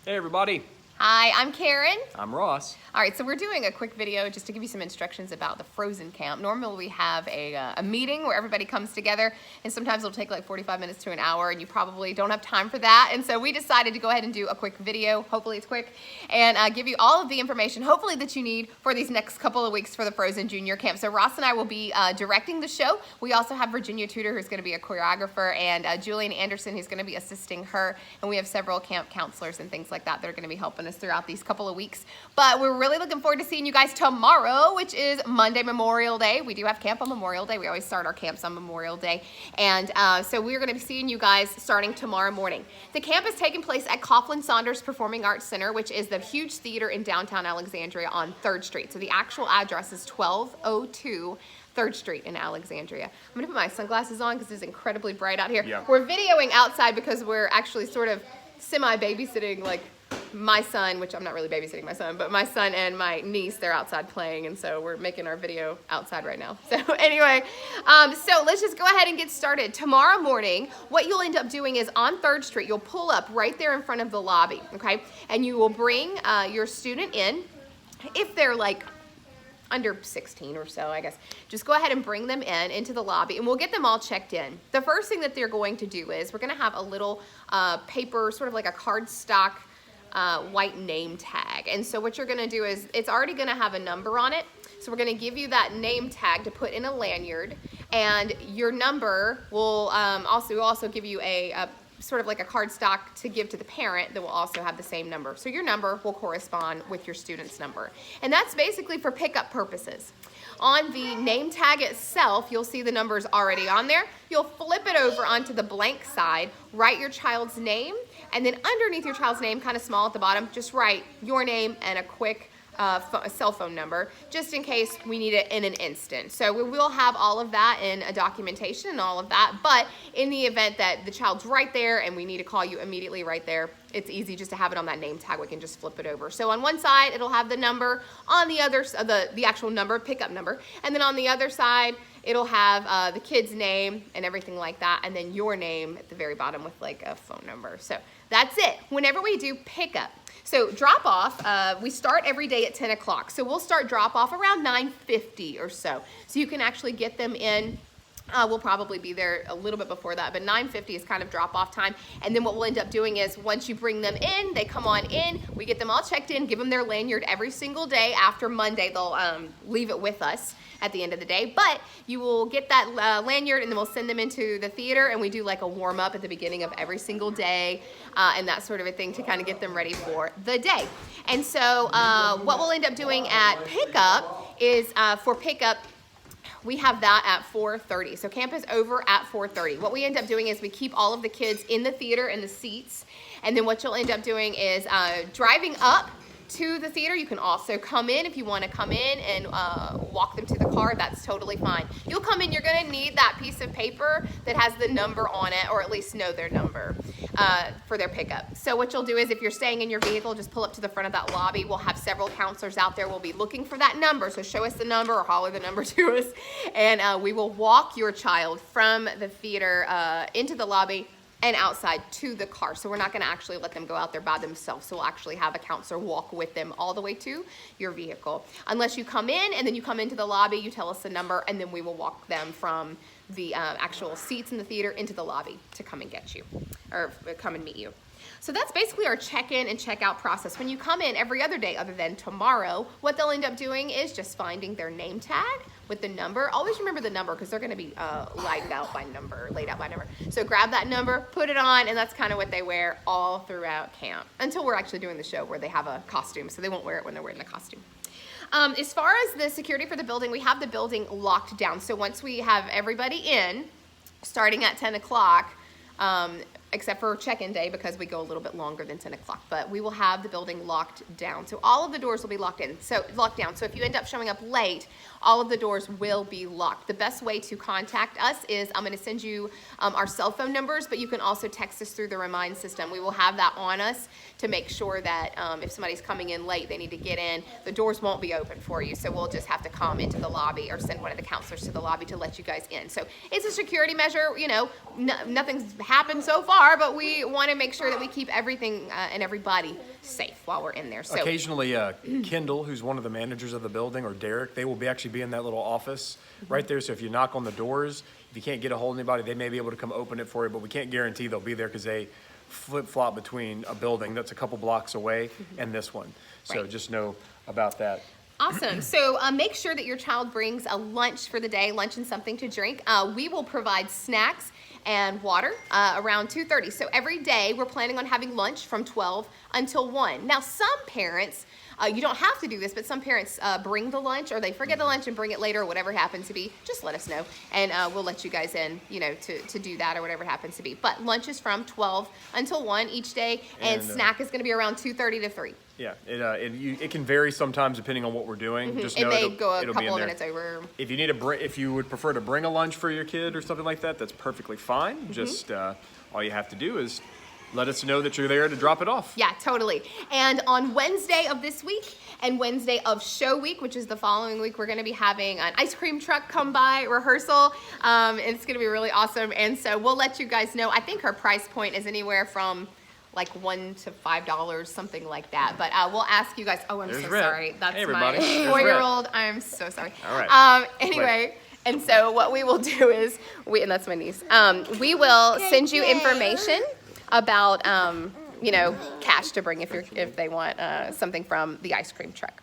Hey everybody, Hi, I'm Karen. I'm Ross. All right, so we're doing a quick video just to give you some instructions about the Frozen Camp. Normally we have a meeting where everybody comes together, and sometimes it'll take like 45 minutes to an hour, and you probably don't have time for that. And so we decided to go ahead and do a quick video, hopefully it's quick, and give you all of the information, hopefully that you need for these next couple of weeks for the Frozen Junior Camp. So Ross and I will be directing the show. We also have Virginia Tudor, who's gonna be a choreographer, and Julian Anderson, who's gonna be assisting her, and we have several camp counselors and things like that that are gonna be helping us throughout these couple of weeks. But we're really looking forward to seeing you guys tomorrow, which is Monday, Memorial Day. We do have camp on Memorial Day. We always start our camps on Memorial Day. And so we're gonna be seeing you guys starting tomorrow morning. The camp is taking place at Coughlin Saunders Performing Arts Center, which is the huge theater in downtown Alexandria on 3rd Street. So the actual address is 1202 3rd Street in Alexandria. I'm gonna put my sunglasses on because it's incredibly bright out here. Yeah. We're videoing outside because we're actually sort of semi-babysitting like my son, which I'm not really babysitting my son, but my son and my niece, they're outside playing, and so we're making our video outside right now. So anyway, so let's just go ahead and get started. Tomorrow morning, what you'll end up doing is on 3rd Street, you'll pull up right there in front of the lobby, okay? And you will bring your student in, if they're like under 16 or so, I guess. Just go ahead and bring them into the lobby, and we'll get them all checked in. The first thing that they're going to do is we're gonna have a little paper, sort of like a cardstock white name tag. And so what you're gonna do is, it's already gonna have a number on it. So we're gonna give you that name tag to put in a lanyard, and your number will also give you a sort of like a cardstock to give to the parent that will also have the same number. So your number will correspond with your student's number. And that's basically for pickup purposes. On the name tag itself, you'll see the numbers already on there. You'll flip it over onto the blank side, write your child's name, and then underneath your child's name, kind of small at the bottom, just write your name and a quick cell phone number, just in case we need it in an instant. So we will have all of that in a documentation and all of that, but in the event that the child's right there and we need to call you immediately right there, it's easy just to have it on that name tag. We can just flip it over. So on one side, it'll have the number, on the other, the actual number, pickup number, and then on the other side, it'll have the kid's name and everything like that, and then your name at the very bottom with like a phone number. So that's it. Whenever we do pickup, so drop off, we start every day at 10 o'clock. So we'll start drop off around 9:50 or so. So you can actually get them in. We'll probably be there a little bit before that, but 9:50 is kind of drop off time. And then what we'll end up doing is once you bring them in, they come on in, we get them all checked in, give them their lanyard every single day. After Monday, they'll leave it with us at the end of the day, but you will get that lanyard, and then we'll send them into the theater, and we do like a warm up at the beginning of every single day and that sort of a thing to kind of get them ready for the day. And so what we'll end up doing at pickup is for pickup, we have that at 4:30. So camp is over at 4:30. What we end up doing is we keep all of the kids in the theater in the seats, and then what you'll end up doing is driving up to the theater. You can also come in if you want to come in and walk them to the car. That's totally fine. You'll come in, you're going to need that piece of paper that has the number on it, or at least know their number for their pickup. So what you'll do is, if you're staying in your vehicle, just pull up to the front of that lobby. We'll have several counselors out there. We'll be looking for that number. So show us the number or holler the number to us, and we will walk your child from the theater into the lobby and outside to the car. So we're not gonna actually let them go out there by themselves. So we'll actually have a counselor walk with them all the way to your vehicle. Unless you come in and then you come into the lobby, you tell us the number, and then we will walk them from the actual seats in the theater into the lobby to come and get you, or come and meet you. So that's basically our check-in and check-out process. When you come in every other day other than tomorrow, what they'll end up doing is just finding their name tag with the number. Always remember the number, because they're gonna be laid out by number. So grab that number, put it on, and that's kind of what they wear all throughout camp, until we're actually doing the show where they have a costume, so they won't wear it when they're wearing the costume. As far as the security for the building, we have the building locked down. So once we have everybody in, starting at 10 o'clock, except for check-in day, because we go a little bit longer than 10 o'clock, but we will have the building locked down. So all of the doors will be locked down. So if you end up showing up late, all of the doors will be locked. The best way to contact us is, I'm gonna send you our cell phone numbers, but you can also text us through the Remind system. We will have that on us to make sure that if somebody's coming in late, they need to get in, the doors won't be open for you. So we'll just have to come into the lobby or send one of the counselors to the lobby to let you guys in. So it's a security measure, you know, nothing's happened so far. are, but we want to make sure that we keep everything and everybody safe while we're in there. So occasionally, Kendall, who's one of the managers of the building, or Derek, they will actually be in that little office right there. So if you knock on the doors, if you can't get a hold of anybody, they may be able to come open it for you, but we can't guarantee they'll be there because they flip-flop between a building that's a couple blocks away and this one. So just know about that. Awesome. So make sure that your child brings a lunch for the day, lunch and something to drink. We will provide snacks and water around 2:30. So every day we're planning on having lunch from 12 until 1. Now some parents, you don't have to do this, but some parents bring the lunch, or they forget the lunch and bring it later, or whatever it happens to be. Just let us know, and we'll let you guys in, to do that, or whatever it happens to be. But lunch is from 12 until 1 each day, and snack is going to be around 2:30 to 3. Yeah, it can vary sometimes depending on what we're doing. Just know it may go a it'll couple be in of there. minutes over. If you need if you would prefer to bring a lunch for your kid or something like that, that's perfectly fine. Just all you have to do is let us know that you're there to drop it off. Yeah, totally. And on Wednesday of this week and Wednesday of show week, which is the following week, we're going to be having an ice cream truck come by rehearsal. It's going to be really awesome. And so we'll let you guys know. I think her price point is anywhere from like $1 to $5, something like that. But we'll ask you guys. Oh, I'm so sorry. That's hey, my everybody. 4-year-old. I'm so sorry. All right. Anyway. And so what we will do is, and that's my niece, we will send you information about, cash to bring if they want something from the ice cream truck.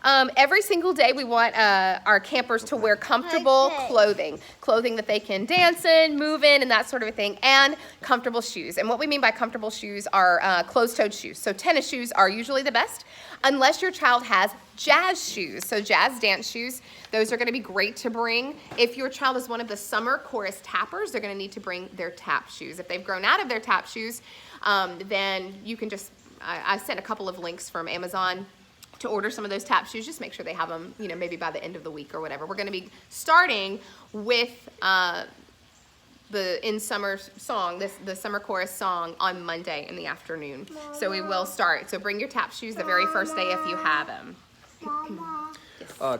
Every single day we want our campers to wear comfortable clothing that they can dance in, move in, and that sort of a thing, and comfortable shoes. And what we mean by comfortable shoes are closed-toed shoes. So tennis shoes are usually the best, unless your child has jazz shoes. So jazz dance shoes, those are going to be great to bring. If your child is one of the summer chorus tappers, they're going to need to bring their tap shoes. If they've grown out of their tap shoes, then you can just, I sent a couple of links from Amazon to order some of those tap shoes. Just make sure they have them, maybe by the end of the week or whatever. We're going to be starting with the In Summer song, the summer chorus song on Monday in the afternoon. Mama. So we will start. So bring your tap shoes the very first day if you have them.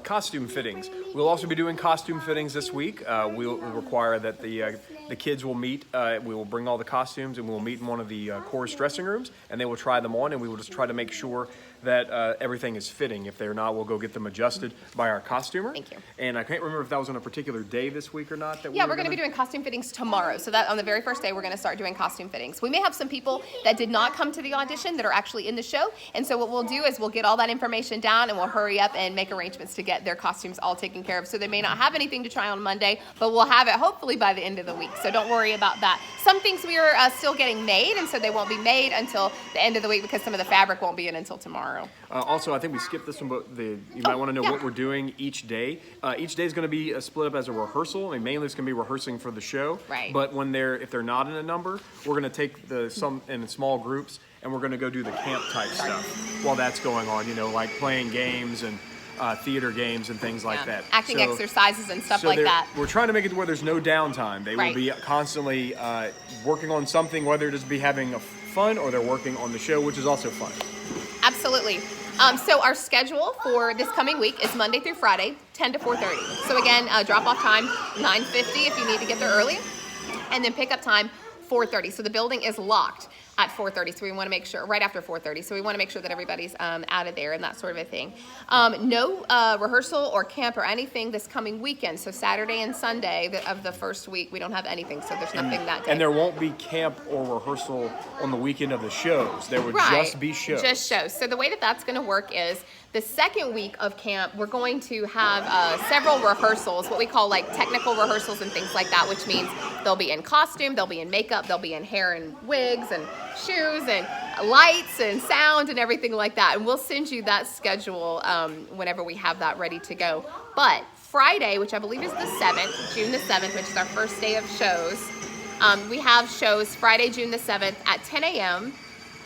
Costume fittings. We'll also be doing costume fittings this week. We'll require that the kids will meet. We will bring all the costumes and we'll meet in one of the chorus dressing rooms, and they will try them on, and we will just try to make sure that everything is fitting. If they're not, we'll go get them adjusted by our costumer. Thank you. And I can't remember if that was on a particular day this week or not. Yeah, we're going to be doing costume fittings tomorrow. So that on the very first day, we're going to start doing costume fittings. We may have some people that did not come to the audition that are actually in the show. And so what we'll do is we'll get all that information down, and we'll hurry up and make arrangements to get their costumes all taken care of. So they may not have anything to try on Monday, but we'll have it hopefully by the end of the week. So don't worry about that. Some things we are still getting made, and so they won't be made until the end of the week because some of the fabric won't be in until tomorrow. Also, I think we skipped this one, but you might want to know what we're doing each day. Each day is going to be split up as a rehearsal. I mean, mainly it's going to be rehearsing for the show. Right. But if they're not in a number, we're going to take some in small groups, and we're going to go do the camp type stuff while that's going on. Like playing games and theater games and things like that. Acting exercises and stuff like that. We're trying to make it to where there's no downtime. They will be constantly working on something, whether it is be having fun or they're working on the show, which is also fun. Absolutely. So our schedule for this coming week is Monday through Friday, 10 to 4:30. So again, drop-off time, 9:50 if you need to get there early, and then pick-up time, 4:30. So the building is locked at 4:30, so we want to make sure, right after 4:30, so we want to make sure that everybody's out of there and that sort of a thing. No rehearsal or camp or anything this coming weekend, so Saturday and Sunday of the first week, we don't have anything, so there's nothing that day. And there won't be camp or rehearsal on the weekend of the shows. There would just be shows. Just shows. So the way that that's going to work is the second week of camp, we're going to have several rehearsals, what we call like technical rehearsals and things like that, which means they'll be in costume, they'll be in makeup, they'll be in hair and wigs and shoes and lights and sound and everything like that. And we'll send you that schedule whenever we have that ready to go. But Friday, which I believe is the 7th, June the 7th, which is our first day of shows, we have shows Friday, June the 7th at 10 a.m.,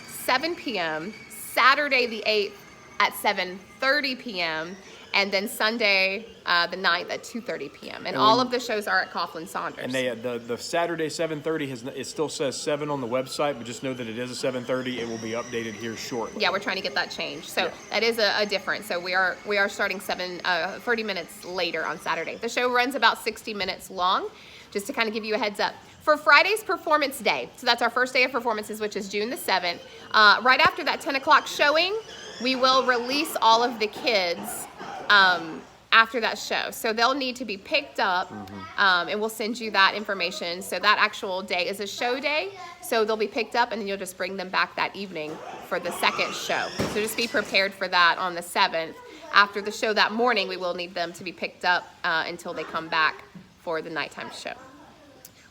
7 p.m., Saturday the 8th at 7:30 p.m., and then Sunday the 9th at 2:30 p.m. And all of the shows are at Coughlin Saunders. And the Saturday 7:30 it still says 7 on the website, but just know that it is a 7:30. It will be updated here shortly. Yeah, we're trying to get that changed. So that is a difference. So we are starting 30 minutes later on Saturday. The show runs about 60 minutes long, just to kind of give you a heads up. For Friday's performance day, so that's our first day of performances, which is June the 7th, right after that 10 o'clock showing, we will release all of the kids after that show. So they'll need to be picked up, and we'll send you that information. So that actual day is a show day, so they'll be picked up, and then you'll just bring them back that evening for the second show. So just be prepared for that on the 7th. After the show that morning, we will need them to be picked up until they come back for the nighttime show.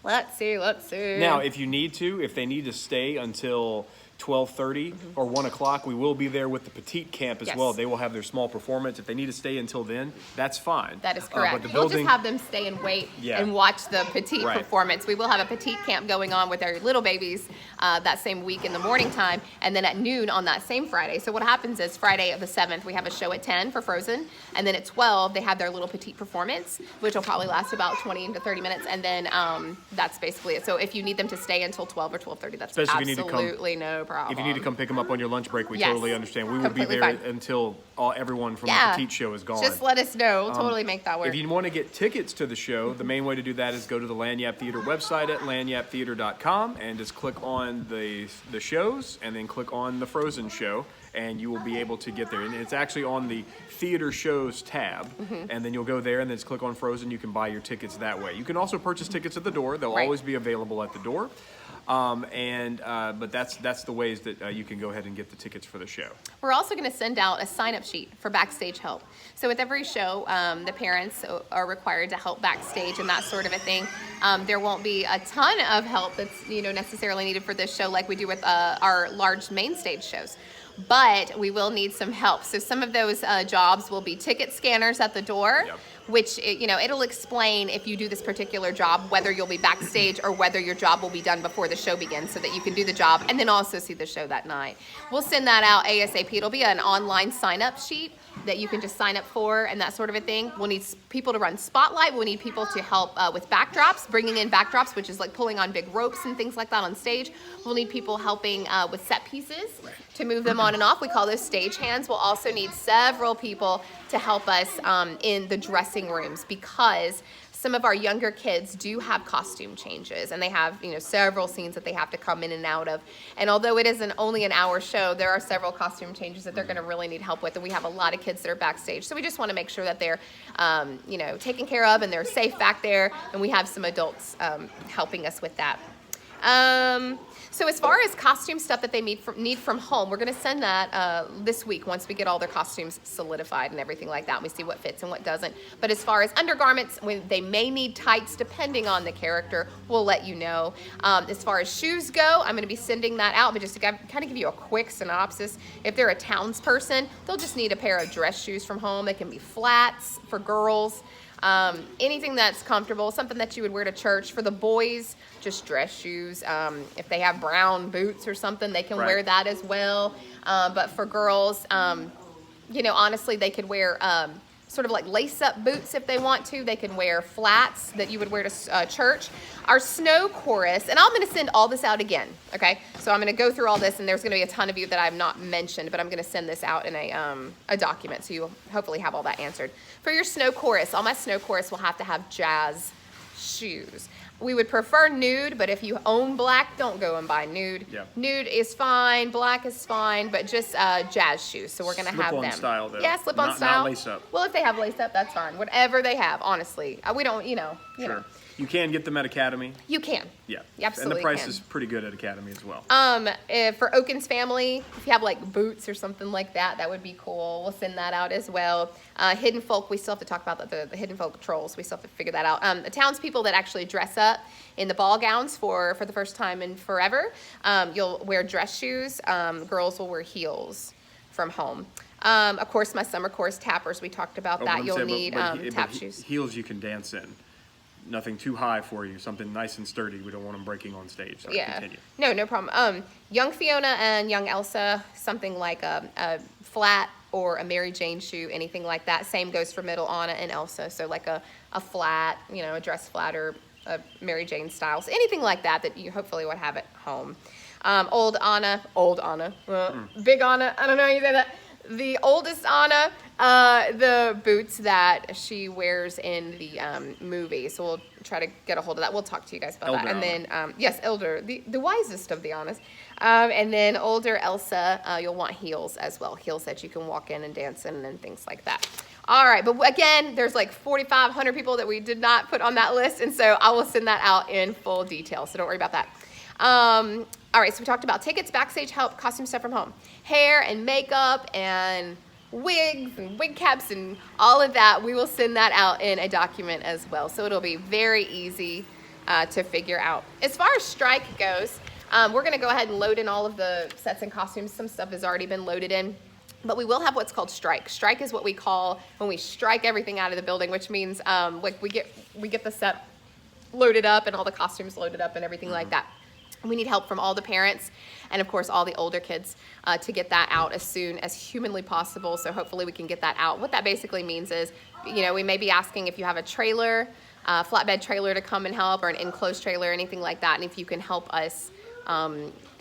Let's see. Now, if they need to stay until 12:30 or 1 o'clock, we will be there with the petite camp as well. They will have their small performance. If they need to stay until then, that's fine. That is correct. But We'll just have them stay and wait and watch the petite performance. We will have a petite camp going on with our little babies that same week in the morning time, and then at noon on that same Friday. So what happens is Friday of the 7th, we have a show at 10 for Frozen, and then at 12, they have their little petite performance, which will probably last about 20 to 30 minutes, and then that's basically it. So if you need them to stay until 12 or 12:30, that's absolutely no problem. If you need to come pick them up on your lunch break, we totally understand. We will be there until everyone from the petite show is gone. Just let us know. We'll totally make that work. If you want to get tickets to the show, the main way to do that is go to the Lagniappe Theater website at lagniappetheater.com and just click on the shows and then click on the Frozen show, and you will be able to get there. And it's actually on the theater shows tab, and then you'll go there and then just click on Frozen. You can buy your tickets that way. You can also purchase tickets at the door. They'll always be available at the door. But that's the ways that you can go ahead and get the tickets for the show. We're also going to send out a sign-up sheet for backstage help. So with every show, the parents are required to help backstage and that sort of a thing. There won't be a ton of help that's necessarily needed for this show like we do with our large main stage shows. But we will need some help. So some of those jobs will be ticket scanners at the door. Which, it'll explain if you do this particular job, whether you'll be backstage or whether your job will be done before the show begins so that you can do the job and then also see the show that night. We'll send that out ASAP. It'll be an online sign-up sheet that you can just sign up for and that sort of a thing. We'll need people to run spotlight. We'll need people to help with backdrops, bringing in backdrops, which is like pulling on big ropes and things like that on stage. We'll need people helping with set pieces to move them on and off. We call those stage hands. We'll also need several people to help us in the dressing rooms because some of our younger kids do have costume changes and they have several scenes that they have to come in and out of. And although it isn't only an hour show, there are several costume changes that they're going to really need help with, and we have a lot of kids that are backstage. So we just want to make sure that they're taken care of and they're safe back there, and we have some adults helping us with that. So as far as costume stuff that they need from home, we're going to send that this week once we get all their costumes solidified and everything like that. And we see what fits and what doesn't. But as far as undergarments, when they may need tights depending on the character, we'll let you know. As far as shoes go, I'm going to be sending that out. But just to kind of give you a quick synopsis, if they're a townsperson, they'll just need a pair of dress shoes from home. They can be flats for girls. Anything that's comfortable, something that you would wear to church. For the boys, just dress shoes. If they have brown boots or something, they can wear that as well. But for girls, honestly, they could wear sort of like lace-up boots if they want to. They can wear flats that you would wear to church. Our snow chorus, and I'm going to send all this out again, okay? So I'm going to go through all this, and there's going to be a ton of you that I've not mentioned, but I'm going to send this out in a document, so you'll hopefully have all that answered. For your snow chorus, all my snow chorus will have to have jazz shoes. We would prefer nude, but if you own black, don't go and buy nude. Nude is fine, black is fine, but just jazz shoes. So we're going to have them. Slip-on style, though. Yeah, slip-on style. Not lace-up. Well, if they have lace-up, that's fine. Whatever they have, honestly. We don't, you know. You can get them at Academy. You can. Yeah. You absolutely And the price can. is pretty good at Academy as well. For Oaken's family, if you have like boots or something like that, that would be cool. We'll send that out as well. Hidden Folk, we still have to talk about the Hidden Folk trolls. We still have to figure that out. The townspeople that actually dress up in the ball gowns for the first time in forever, you'll wear dress shoes. Girls will wear heels from home. Of course, my summer chorus tappers, we talked about that. You'll need tap shoes. Heels you can dance in. Nothing too high for you. Something nice and sturdy. We don't want them breaking on stage. So continue. No problem. Young Fiona and young Elsa, something like a flat or a Mary Jane shoe, anything like that. Same goes for middle Anna and Elsa. So like a flat, a dress flat or a Mary Jane styles, anything like that you hopefully would have at home. Old Anna, big Anna, I don't know how you say that. the oldest Anna, the boots that she wears in the movie. So we'll try to get a hold of that. We'll talk to you guys about Elder that. And Anna. then, yes, Elder, the wisest of the Annas. And then older Elsa, you'll want heels as well. Heels that you can walk in and dance in and things like that. All right, but again, there's like 4,500 people that we did not put on that list, and so I will send that out in full detail, so don't worry about that. All right, so we talked about tickets, backstage help, costume stuff from home, hair and makeup and wigs and wig caps and all of that. We will send that out in a document as well, so it'll be very easy to figure out. As far as strike goes, we're going to go ahead and load in all of the sets and costumes. Some stuff has already been loaded in. But we will have what's called strike. Strike is what we call when we strike everything out of the building, which means like we get the set loaded up and all the costumes loaded up and everything like that. We need help from all the parents and of course all the older kids to get that out as soon as humanly possible. So hopefully we can get that out. What that basically means is, you know, we may be asking if you have a trailer, flatbed trailer to come and help, or an enclosed trailer or anything like that. And if you can help us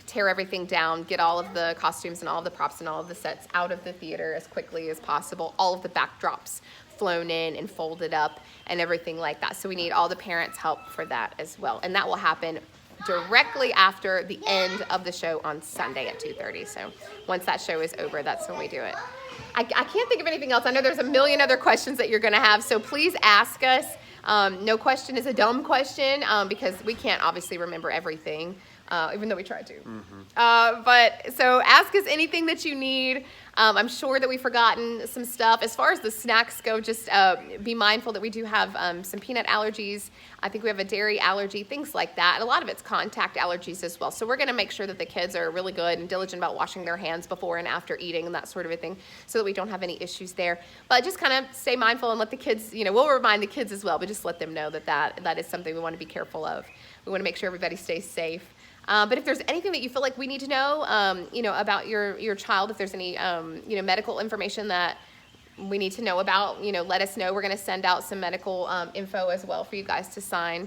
tear everything down, get all of the costumes and all of the props and all of the sets out of the theater as quickly as possible, all of the backdrops flown in and folded up and everything like that. So we need all the parents' help for that as well. And that will happen directly after the end of the show on Sunday at 2:30. So once that show is over, that's when we do it. I can't think of anything else. I know there's a million other questions that you're going to have, so please ask us. No question is a dumb question because we can't obviously remember everything. Even though we try to. But so ask us anything that you need. I'm sure that we've forgotten some stuff. As far as the snacks go, just be mindful that we do have some peanut allergies. I think we have a dairy allergy, things like that. And a lot of it's contact allergies as well. So we're going to make sure that the kids are really good and diligent about washing their hands before and after eating and that sort of a thing so that we don't have any issues there. But just kind of stay mindful and let the kids, you know, we'll remind the kids as well, but just let them know that is something we want to be careful of. We want to make sure everybody stays safe. But if there's anything that you feel like we need to know, you know, about your child, if there's any, you know, medical information that we need to know about, you know, let us know. We're going to send out some medical info as well for you guys to sign.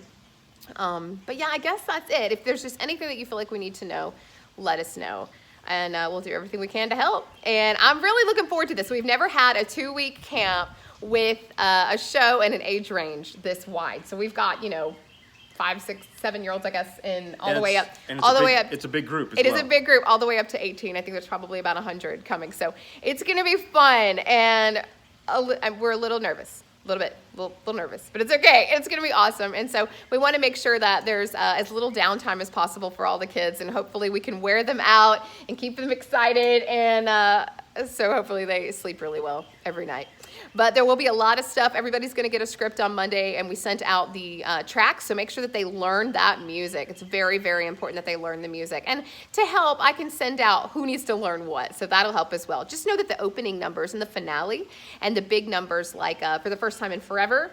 But yeah, I guess that's it. If there's just anything that you feel like we need to know, let us know. And we'll do everything we can to help. And I'm really looking forward to this. We've never had a 2-week camp with a show and an age range this wide. So we've got, you know, 5, 6, 7-year-olds, I guess, and all the way up. It's a big group as well. It is a big group, all the way up to 18. I think there's probably about 100 coming. So it's going to be fun, and we're a little nervous. A little nervous, but it's okay. It's going to be awesome. And so we want to make sure that there's as little downtime as possible for all the kids, and hopefully we can wear them out and keep them excited, and so hopefully they sleep really well every night. But there will be a lot of stuff. Everybody's going to get a script on Monday, and we sent out the tracks, so make sure that they learn that music. It's very, very important that they learn the music. And to help, I can send out who needs to learn what, so that'll help as well. Just know that the opening numbers and the finale and the big numbers like For the First Time in Forever,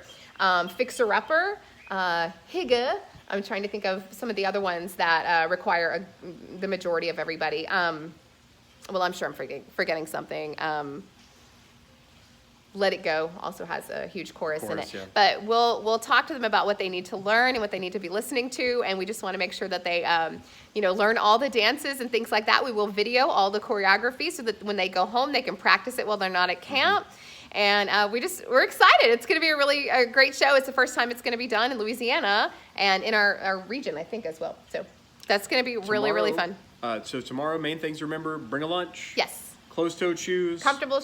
Fixer Upper, Higa, I'm trying to think of some of the other ones that require the majority of everybody. Well, I'm sure I'm forgetting something. Let It Go also has a huge chorus in it. Yeah. But we'll talk to them about what they need to learn and what they need to be listening to, and we just want to make sure that they you know, learn all the dances and things like that. We will video all the choreography so that when they go home they can practice it while they're not at camp. And we're excited. It's going to be a great show. It's the first time it's going to be done in Louisiana and in our region, I think, as well. So that's going to be really fun. So tomorrow, main things to remember: bring a lunch. Yes. Closed-toed shoes. Comfortable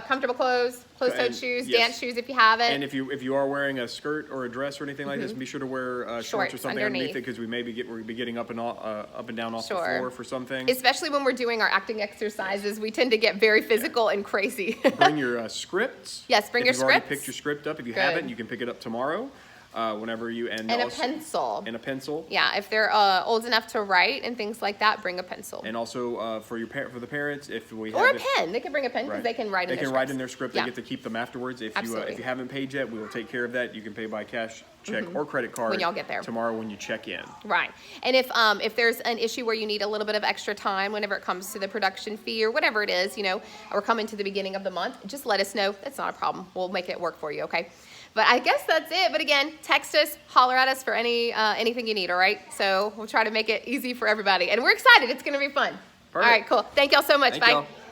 comfortable clothes, closed-toed shoes, yes. Dance shoes if you have it. And if you are wearing a skirt or a dress or anything like this, be sure to wear shorts or something underneath it, because we may be getting up and down off the floor for something. Especially when we're doing our acting exercises, we tend to get very physical and crazy. Bring your scripts. Yes, bring your scripts. If you've already picked your script up, if you haven't, you can pick it up tomorrow. Whenever you and a pencil. And a pencil. Yeah, if they're old enough to write and things like that, bring a pencil. And also for the parents, if we have or a pen, they can bring a pen because they can write in their script. They can write in their script. They get to keep them afterwards. If you haven't paid yet, we will take care of that. You can pay by cash, check, or credit card when y'all get there tomorrow when you check in. Right. And if there's an issue where you need a little bit of extra time whenever it comes to the production fee or whatever it is, you know, or coming to the beginning of the month, just let us know. That's not a problem. We'll make it work for you. Okay. But I guess that's it. But again, text us, holler at us for anything you need, all right? So we'll try to make it easy for everybody. And we're excited. It's going to be fun. Perfect. All right, cool. Thank y'all so much. Bye.